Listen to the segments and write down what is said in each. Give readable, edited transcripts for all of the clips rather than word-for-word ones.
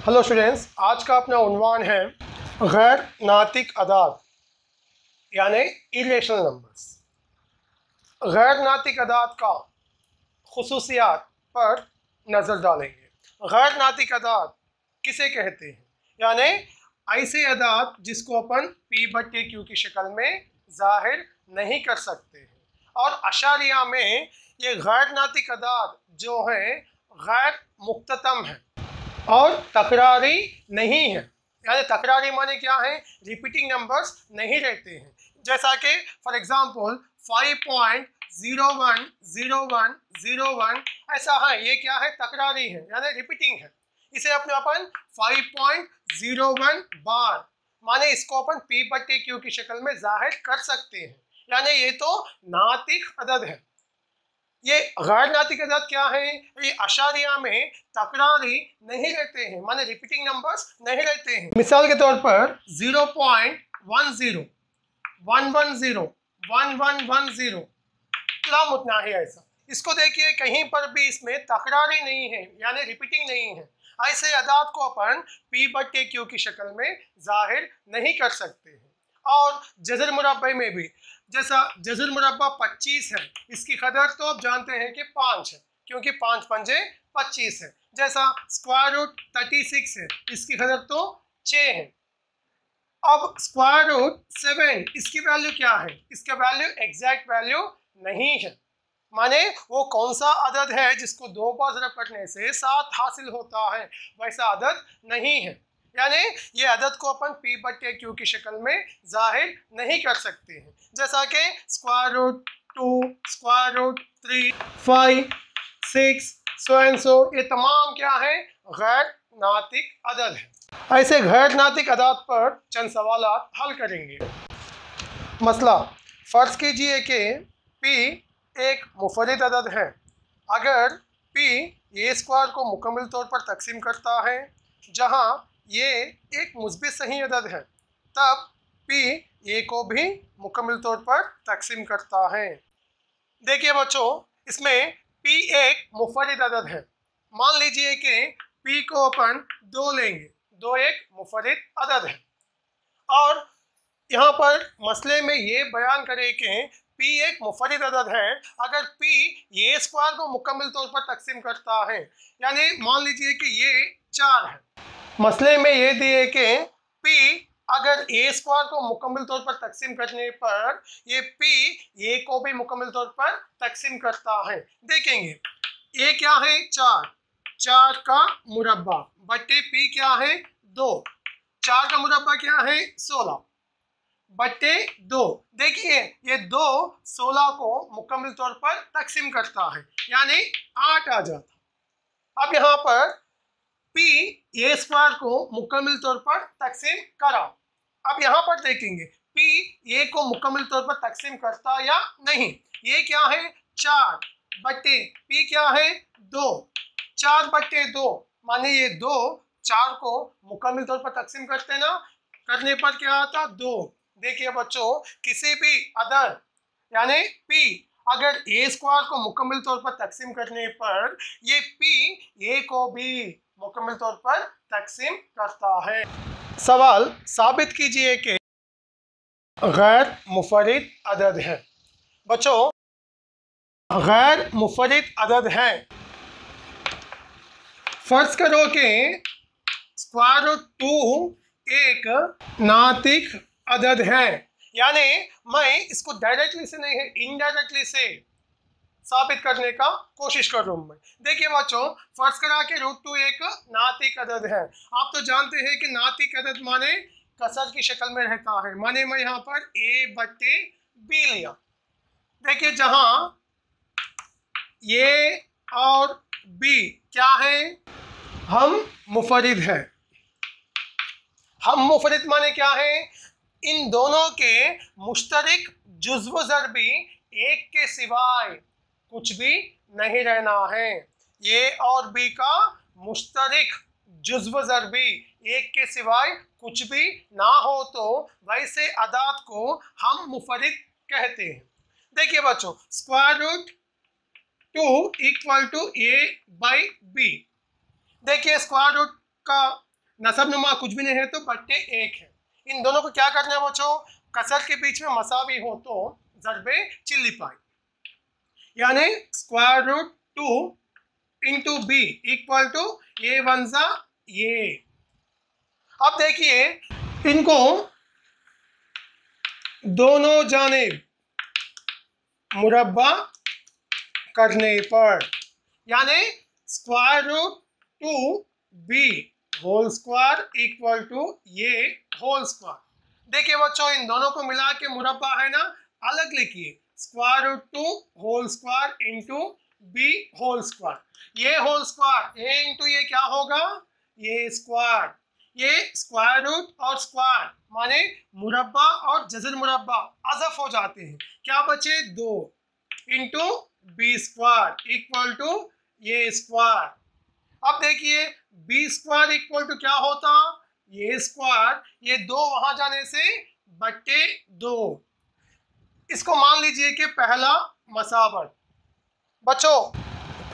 Hello students, आज का अपना उन्वान है गैर नातिक अदाद यानी इरेशनल नंबर्स। गैर नातिक अदाद का खुसूसियात पर नज़र डालेंगे। गैर नातिक अदाद किसे कहते हैं? यानी ऐसे अदाद जिसको अपन p/q की शक्ल में जाहिर नहीं कर सकते हैं। और अशारिया में ये गैर नातिक अदाद जो है गैर मुख्ततम है और तकरारी नहीं है। यानी तकरारी माने क्या है? रिपीटिंग नंबर्स नहीं रहते हैं। जैसा कि फॉर एग्जांपल 5.010101 ऐसा है, ये क्या है? तकरारी है यानी रिपीटिंग है। इसे अपने अपन 5.01 बार माने इसको अपन p/q की शक्ल में जाहिर कर सकते हैं। यानी ये तो नातिक अदद है। ये गैर नातिक अदाद क्या है? ये अशारिया में तकरारी नहीं रहते हैं, माने रिपीटिंग नंबर्स नहीं रहते हैं। मिसाल के तौर पर 0.10 110 1110 लामुतना है ऐसा। इसको देखिए, कहीं पर भी इसमें तकरारी नहीं है यानी रिपीटिंग नहीं है। ऐसे अदाद को अपन p/q की शक्ल में जाहिर नहीं कर सकते हैं। और जज़र मुरब्बे में भी, जैसा जज़र मुरब्बा 25 है, इसकी कदर तो आप जानते हैं कि 5 है क्योंकि 5 पंजे 25 है। जैसा स्क्वायर रूट 36 है, इसकी कदर तो 6 है। अब स्क्वायर रूट 7, इसकी वैल्यू क्या है? इसका वैल्यू एग्जैक्ट वैल्यू नहीं है, माने वो कौन सा अदद है जिसको 2 बार ज़रब करने से 7 हासिल होता है, वैसा अदद नहीं है। यानी ये अदद को अपन p/q की शक्ल में जाहिर नहीं कर सकते हैं। जैसा कि square root 2, square root 3, 5, 6 so and so, ये तमाम क्या है? गैर नातिक अदद है। ऐसे गैर नातिक अदाद पर चंद सवाल हल करेंगे। मसला, फ़र्ज़ कीजिए कि p एक मुफरद अदद है। अगर p a स्क्वायर को मुकम्मल तौर पर तकसीम करता है, जहां ये एक मुस्बित सही अदद है, तब p a को भी मुकम्मल तौर पर तकसीम करता है। देखिए बच्चों, इसमें p एक मुफरद अदद है। मान लीजिए कि p को अपन 2 लेंगे, 2 एक मुफरद अदद है। और यहाँ पर मसले में ये बयान करें कि p एक मुफरद अदद है। अगर p a स्क्वायर को मुकम्मल तौर पर तकसीम करता है, यानी मान लीजिए कि ये 4 है। मसले में ये दिए कि p अगर a स्क्वायर को मुकम्मल तौर पर तकसीम करने पर ये p a को भी मुकम्मल तौर पर तकसीम करता है। देखेंगे a क्या है? 4 का मुरब्बा बटे p क्या है? 2। 4 का मुरब्बा क्या है? 16 बटे 2। देखिए ये 2 16 को मुकम्मल तौर पर तकसीम करता है यानी 8 आ जाता। अब यहाँ पर p a स्क्वायर को मुकम्मल तौर पर तकसीम करा। अब यहाँ पर देखेंगे p a को मुकम्मल तौर पर तकसीम करता या नहीं। ये क्या है? 4 बटे p क्या है? 2। 4 बटे 2 माने ये 2 4 को मुकम्मल तौर पर तकसीम करते ना, करने पर क्या आता? 2। देखिए बच्चों, किसी भी अदद यानी p अगर a स्क्वायर को मुकम्मल तौर पर तकसीम करने पर ये p a को भी मुकम्मल तौर पर तकसीम करता है। सवाल, साबित कीजिए कि गैर मुफरद अदद है। बच्चों, गैर मुफरद अदद है। फर्ज करो कि स्क्वायर रूट 2 एक नातिक अदद है। यानी मैं इसको डायरेक्टली से नहीं है, इनडायरेक्टली से साबित करने का कोशिश कर रहा हूँ मैं। देखिए बच्चों, फर्ज करा कि रूट 2 एक नातिक अदद है। आप तो जानते हैं कि नातिक अदद माने कसर की शक्ल में रहता है। माने मैं यहाँ पर a बटे b लिया। देखिए जहां a और b क्या है? हम मुफरद है। हम मुफरद माने क्या है? इन दोनों के मुश्तरक जुज़्व ज़रबी एक के सिवाय कुछ भी नहीं रहना है। ए और बी का मुश्तरक जुज़्व ज़रबी एक के सिवाय कुछ भी ना हो तो वैसे अदाद को हम मुफरद कहते हैं। देखिए बच्चों, square root 2 equal to a by b. देखिए स्क्वायर रूट का नसबनुमा कुछ भी नहीं है तो बट्टे 1 है। इन दोनों को क्या करना है बच्चों, कसर के बीच में मसावी हो तो ज़रबे चिल्ली पाई, यानी square root 2 into b equal to ये वंजा ये। अब देखिए इनको दोनों जानिब मुरब्बा करने पर, यानी square root 2b whole square equal to ये होल स्क्वायर। देखिए बच्चों इन दोनों को मिला के मुरब्बा है ना, अलग लिखिए, square root 2 whole square into b whole square. ये होल स्क्वायर a इंटू ये क्या होगा, ये स्क्वायर, ये स्क्वायर रूट और स्क्वायर माने मुरब्बा और जज़र मुरब्बा अज़फ हो जाते हैं, क्या बचे 2 into B square equal to ये स्क्वायर। अब देखिए बी स्क्वायर इक्वल टू क्या होता, ये स्क्वायर, ये 2 वहां जाने से बट्टे 2। इसको मान लीजिए कि पहला मसावत। बच्चों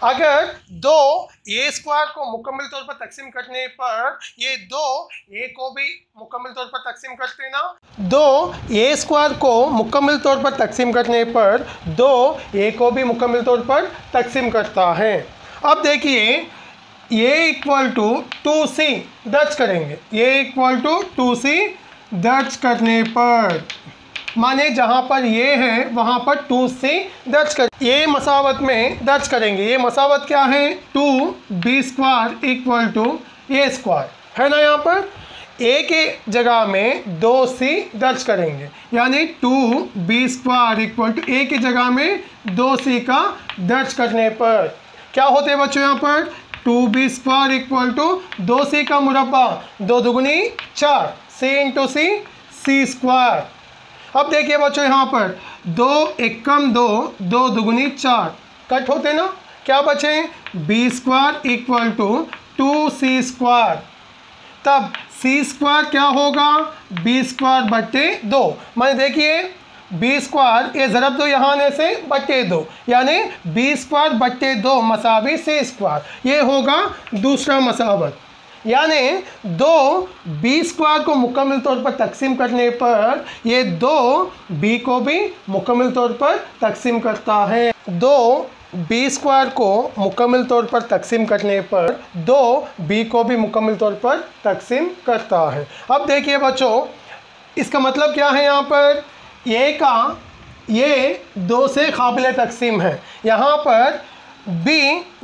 अगर 2 ए स्क्वायर को मुकम्मल तौर पर तकसीम करने पर, ये 2 ए को भी मुकम्मल तौर पर तकसीम करते ना, 2 ए स्क्वायर को मुकम्मल तौर पर तकसीम करने पर 2 ए को भी मुकम्मल तौर पर तकसीम करता है। अब देखिए ये इक्वल टू 2c दर्ज करेंगे, ये इक्वल टू 2c दर्ज करने पर, माने जहाँ पर ये है वहाँ पर 2c दर्ज कर, ये मसावत में दर्ज करेंगे। ये मसावत क्या है, 2b square equal to a square है ना, यहाँ पर a के जगह में 2c दर्ज करेंगे, यानी 2b square equal to a की जगह में 2c का दर्ज करने पर क्या होते हैं बच्चों, यहाँ पर 2b square equal to 2c का मुरब्बा 2 दुगुनी 4 c इंटू c स्क्वायर। अब देखिए बच्चों यहाँ पर 2 एकम 2 2 दुगुनी 4 कट होते ना, क्या बचे b square equal to 2c square. तब c स्क्वायर क्या होगा, b स्क्वायर बट्टे 2, मैंने देखिए b स्क्वायर ये ज़रब 2 यहाँ आने से बट्टे 2, यानी b स्क्वायर बट्टे 2 मसावी c स्क्वायर, ये होगा दूसरा मसावत। यानी 2 b स्क्वायर को मुकम्मल तौर पर तकसीम करने पर ये 2 b को भी मुकम्मल तौर पर तकसीम करता है, 2 b स्क्वायर को मुकम्मल तौर पर तकसीम करने पर 2 b को भी मुकम्मल तौर पर तकसीम करता है। अब देखिए बच्चों इसका मतलब क्या है, यहाँ पर ये 2 से काबिल तकसीम है, यहाँ पर b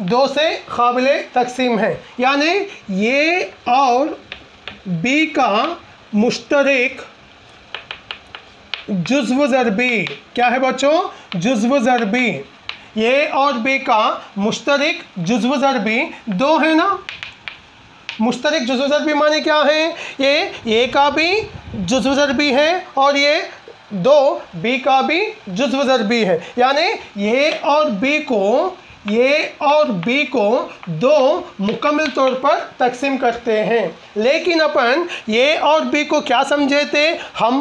2 से काबिल तकसीम है, यानी ये और b का मुश्तरक जुज़्व ज़रबी क्या है बच्चों, जुज़्व ज़रबी, ये और b का मुश्तरक जुज़्व ज़रबी 2 है ना। मुश्तरक जुज़्व ज़रबी माने क्या है, ये a का भी जुज़्व ज़रबी है और ये 2 b का भी जुज़्व ज़रबी है, यानी ये और b को 2 मुकम्मल तौर पर तकसीम करते हैं। लेकिन अपन ये और b को क्या समझे थे, हम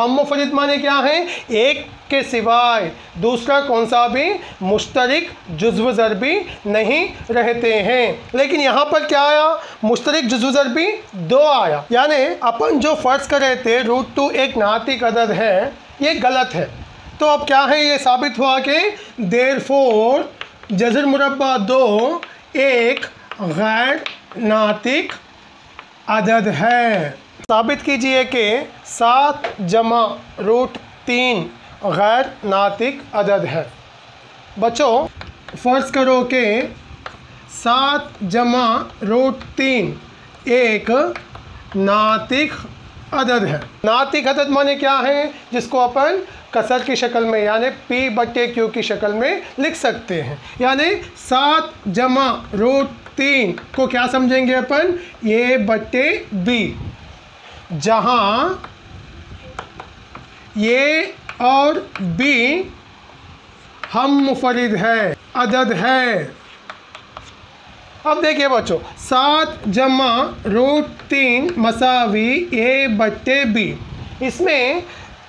मुफरिद माने क्या है, एक के सिवाय दूसरा कौन सा भी मुश्तरक जुज़्व ज़रबी नहीं रहते हैं। लेकिन यहाँ पर क्या आया, मुश्तरक जुज़्व ज़रबी 2 आया, यानी अपन जो फ़र्ज़ कर रहे थे √2 एक नातिक अदद है, ये गलत है। तो अब क्या है, ये साबित हुआ कि देयरफॉर जज़र मुरब्बा 2 एक गैर नातिक अदद है। साबित कीजिए कि 7 जमा √3 गैर नातिक अदद है। बच्चों फ़र्ज़ करो कि 7 जमा √3 एक नातिक अदद है। नातिक अदद माने क्या है, जिसको अपन कसर की शक्ल में यानी p/q की शक्ल में लिख सकते हैं, यानी 7 जमा √3 को क्या समझेंगे अपन, a बट्टे b, जहाँ ये और b हम मुफरिद है, अदद है। अब देखिए बच्चों 7 जमा √3 मसावी a बट्टे b, इसमें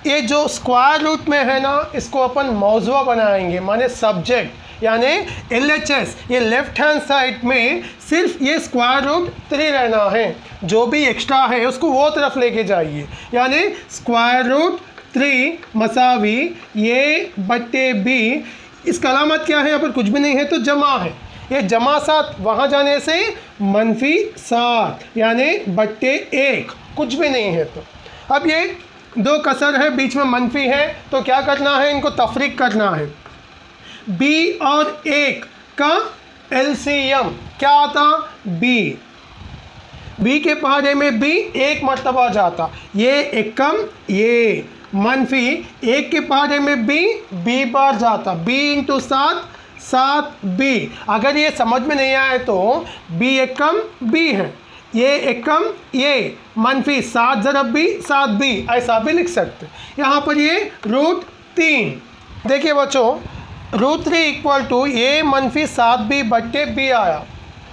ये जो स्क्वायर रूट में है ना, इसको अपन मौजूआ बनाएंगे, माने सब्जेक्ट, यानी LHS ये लेफ्ट हैंड साइड में सिर्फ ये स्क्वायर रूट 3 रहना है, जो भी एक्स्ट्रा है उसको वो तरफ लेके जाइए। यानी स्क्वायर रूट 3 मसावी ये बट्टे बी, इसका अलामत क्या है, यहाँ पर कुछ भी नहीं है तो जमा है, ये जमा 7 वहाँ जाने से मनफी 7 यानी बट्टे 1, कुछ भी नहीं है। तो अब ये 2 कसर है, बीच में मनफी है, तो क्या करना है, इनको तफरीक करना है। b और 1 का LCM क्या आता, b के पहाड़े में b 1 मरतबा जाता, ये एकम ये मनफी 1 के पहाड़े में b बार जाता, b इंटू 7b। अगर ये समझ में नहीं आए तो b एकम b है, ये एकम ये मनफी 7 ज़रब b 7b, ऐसा भी लिख सकते। यहाँ पर ये रूट 3, देखिए बच्चों रूट 3 इक्वल टू ये मनफी 7b बट्टे b आया।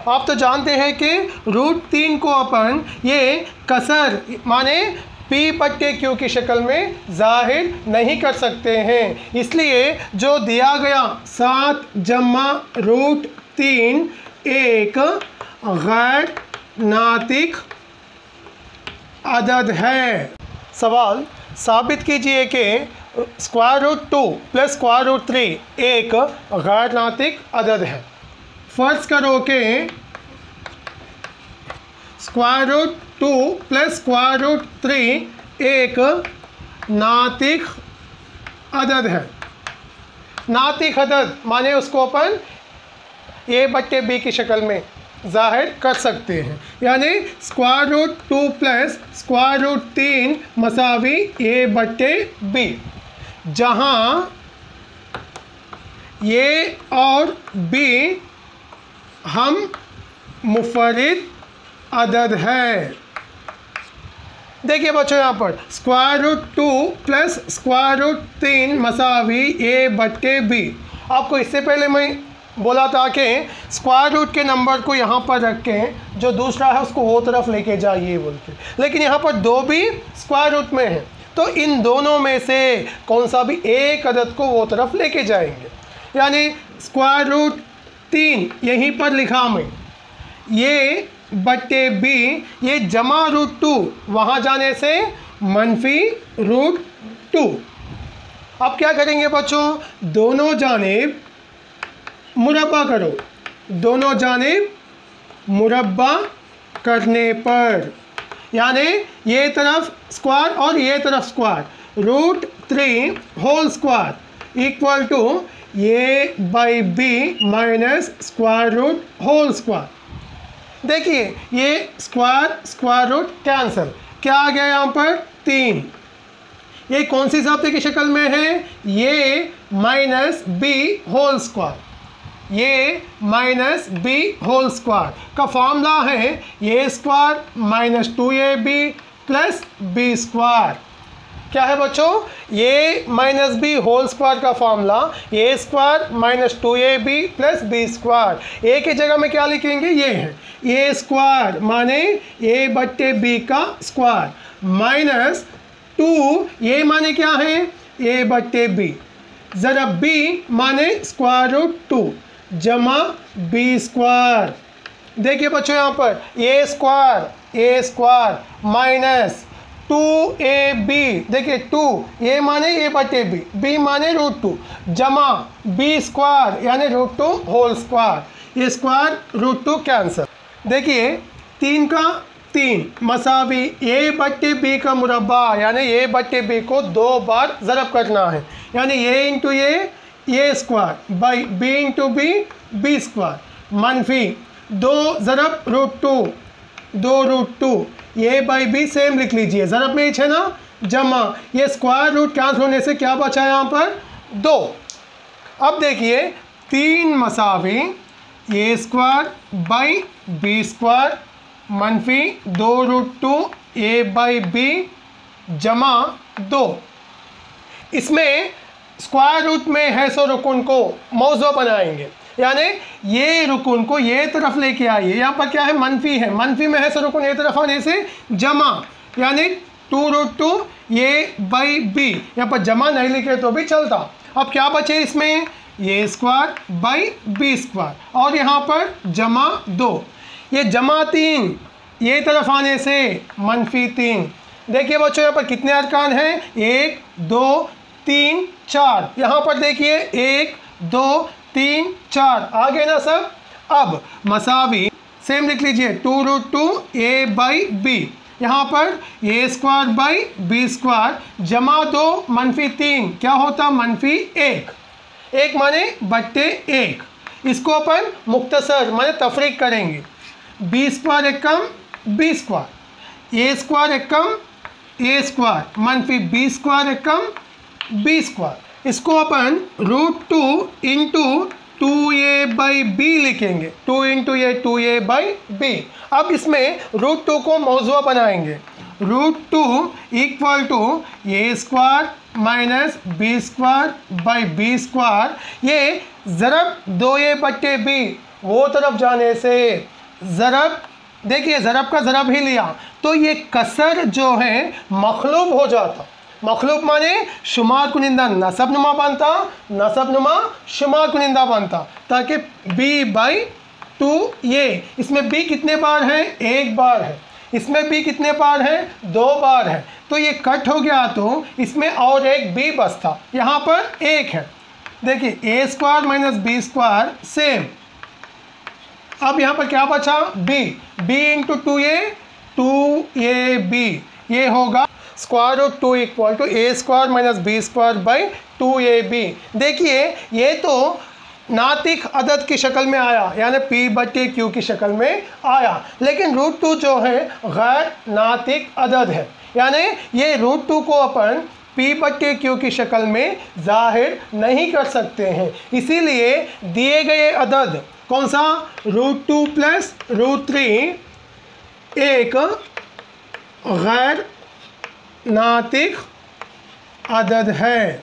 आप तो जानते हैं कि रूट 3 को अपन ये कसर माने p बट्टे q की शक्ल में जाहिर नहीं कर सकते हैं, इसलिए जो दिया गया 7 जमा रूट 3 एक गैर नातिक अदद है। सवाल साबित कीजिए कि square root 2 plus square root 3 एक गैर नातिक अदद है। फर्ज करो कि square root 2 plus square root 3 एक नातिक अदद है। नातिक अदद माने उसको अपन ए बट्टे बी की शक्ल में जाहिर कर सकते हैं, यानी square root 2 plus square root 3 मसावी ए बट्टे बी, जहाँ ए और बी हम मुफरिद अदद है। देखिए बच्चों यहाँ पर square root 2 plus square root 3 मसावी ए बट्टे बी। आपको इससे पहले मैं बोला था कि स्क्वायर रूट के नंबर को यहाँ पर रख के जो दूसरा है उसको वो तरफ लेके जाइए बोल के, लेकिन यहाँ पर 2 भी स्क्वायर रूट में है, तो इन दोनों में से कौन सा भी एक अदद को वो तरफ लेके जाएंगे। यानी स्क्वायर रूट 3 यहीं पर लिखा मैं, ये बट्टे बी ये जमा रूट 2 वहाँ जाने से मनफी रूट 2। अब क्या करेंगे बच्चों, दोनों जानिब मुरब्बा करो, दोनों जानिब मुरब्बा करने पर यानी ये तरफ स्क्वायर और ये तरफ square, root 3 whole square equal to ये by B minus square root whole square. देखिए ये स्क्वायर स्क्वायर रूट कैंसिल, क्या आ गया यहाँ पर 3, ये कौन सी ज़ाब्ते की शक्ल में है, ये माइनस बी होल स्क्वायर, ये माइनस बी होल स्क्वायर का फॉर्मूला है A square minus 2ab plus B square. क्या है बच्चों, ये माइनस बी होल स्क्वायर का formula A square minus 2ab plus B square. A की जगह में क्या लिखेंगे, ये है ए स्क्वायर माने ए बट्टे बी का स्क्वायर माइनस 2 ये माने क्या है ए बट्टे बी, ज़रा बी माने स्क्वायर रूट 2 जमा बी स्क्वायर। देखिए बच्चों यहाँ पर ए स्क्वायर माइनस 2ab, देखिए 2 ये माने ए बटे बी, बी माने रूट 2 जमा बी स्क्वायर यानी रूट 2 होल स्क्वायर, ये स्क्वायर रूट 2 कैंसर। देखिए 3 का 3 मसावी ए बट्टे बी का मुरब्बा यानी ए बट्टे बी को 2 बार ज़रब करना है, यानी A into A square by B into B square मनफी 2 ज़रब रूट 2 2 रूट 2 ये बाई बी सेम लिख लीजिए, ज़रब में है ना, जमा ये स्क्वायर रूट कैंसिल होने से क्या बचा यहाँ पर 2। अब देखिए 3 मसावी ए स्क्वायर बाई बी स्क्वायर मनफी 2 रूट 2 ए बाई बी जमा 2। इसमें स्क्वायर रूट में है सो रुकन को मौजू बनाएंगे, यानी ये रुकन को ये तरफ लेके आइए। यहाँ पर क्या है, मनफी है, मनफी में है सो रुकन ये तरफ आने से जमा, यानी 2 रूट 2 ये बाई बी, यहाँ पर जमा नहीं लिखे तो भी चलता। अब क्या बचे इसमें, ए स्क्वायर बाई बी स्क्वायर और यहाँ पर जमा 2, ये जमा 3 ये तरफ आने से -3। देखिए बच्चों यहाँ पर कितने अरकान हैं, 1 2 3 4, यहाँ पर देखिए 1 2 3 4 आ गए ना सब। अब मसावी सेम लिख लीजिए 2√2 ए बाई बी, यहाँ पर ए स्क्वायर बाई बी स्क्वायर जमा 2 -3 क्या होता, -1, 1 माने बट्टे 1। इसको अपन मुख्तसर माने तफरीक करेंगे, बी स्क्वायर एकम बी स्क्वायर, ए स्क्वायर एकम ए स्क्वायर मनफी बी स्क्वायर एकम बी स्क्वायर। इसको अपन √2 इंटू 2a बाई बी लिखेंगे, 2 इंटू ये 2a बाई बी। अब इसमें √2 को मौजूआ बनाएंगे, √2 equal to a square minus B square by b square. ये ज़रब 2a बट्टे बी वो तरफ जाने से ज़रब, देखिए ज़रब का ज़रब ही लिया तो ये कसर जो है मखलूब हो जाता। मखलूब माने शुमार कुनिंदा नसब नुमा बनता, नसब नुमा शुमार कुनिंदा बनता, ताकि b बाई 2 ये, इसमें b कितने बार है, 1 बार है, इसमें b कितने बार है, 2 बार है, तो ये कट हो गया तो इसमें और एक b बचता, यहाँ पर 1 है। देखिए A square minus B square same. अब यहाँ पर क्या बचा, b इंटू 2a b, ये होगा square root 2 equal to a square minus B square by 2ab। देखिए ये तो नातिक अदद की शक्ल में आया, यानी p/q की शक्ल में आया, लेकिन √2 जो है गैर नातिक अदद है, यानी ये √2 को अपन p/q की शक्ल में जाहिर नहीं कर सकते हैं। इसीलिए दिए गए अदद कौन सा, √2 प्लस √3 एक गैर नातिक अदद है।